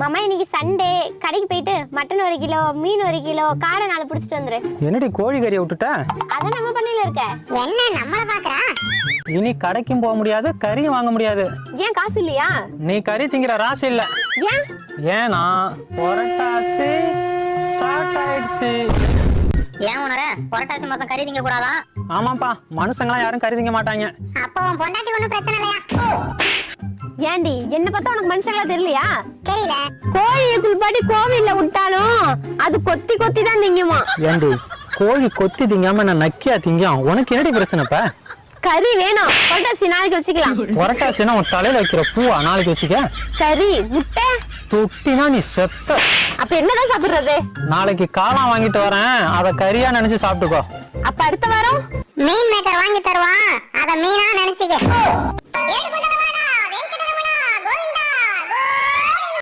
மாமா இன்னைக்கு சண்டே, கடைக்கு போயிட்டு மட்டன் 1 கிலோ, மீன் 1 கிலோ, காடை 4 பிடிச்சிட்டு வந்துரு. என்னடி கோழி கறியை விட்டுட்ட? அதான் நம்ம பண்ணையில இருக்க. என்ன நம்மள பாக்குறா? இனி கடைக்கும் போக முடியாது, கறியும் வாங்க முடியாது. ஏன் காசு இல்லையா? நீ கறி திங்கிற ராசி இல்ல. ஏன்? ஏன்னா புரட்டாசி ஸ்டார்ட் ஆயிடுச்சு. ஏன் உணர புரட்டாசி மாசம் கறி திங்க கூடாதா? ஆமாப்பா, மனுஷங்களாம் யாரும் கறி திங்க மாட்டாங்க. அப்போ உன் பொண்டாட்டி ஒண்ணும் பிரச்சனை இல்லையா? ஏண்டி என்ன பார்த்தா உனக்கு மனுஷங்களா தெரியலையா? தெரியல. கோழியை குளிப்பாட்டி கோவில்ல விட்டாலும் அது கொத்தி கொத்தி தான் திங்குமா. ஏண்டி கோழி கொத்தி திங்காம நான் நக்கியா திங்கும்? உனக்கு என்னடி பிரச்சனைப்ப? கறி வேணும், புரட்டாசி நாளைக்கு வச்சுக்கலாம். புரட்டாசினா உன் தலையில வைக்கிற பூவா நாளைக்கு வச்சுக்க. சரி, முட்டை தொட்டினா நீ செத்த. அப்ப என்னதான் சாப்பிடுறது? நாளைக்கு காளான் வாங்கிட்டு வரேன், அத கறியா நினைச்சு சாப்பிட்டுக்கோ. அப்ப அடுத்த வாரம் மீன் மேக்கர் வாங்கி தருவான், அத மீனா நினைச்சுக்க.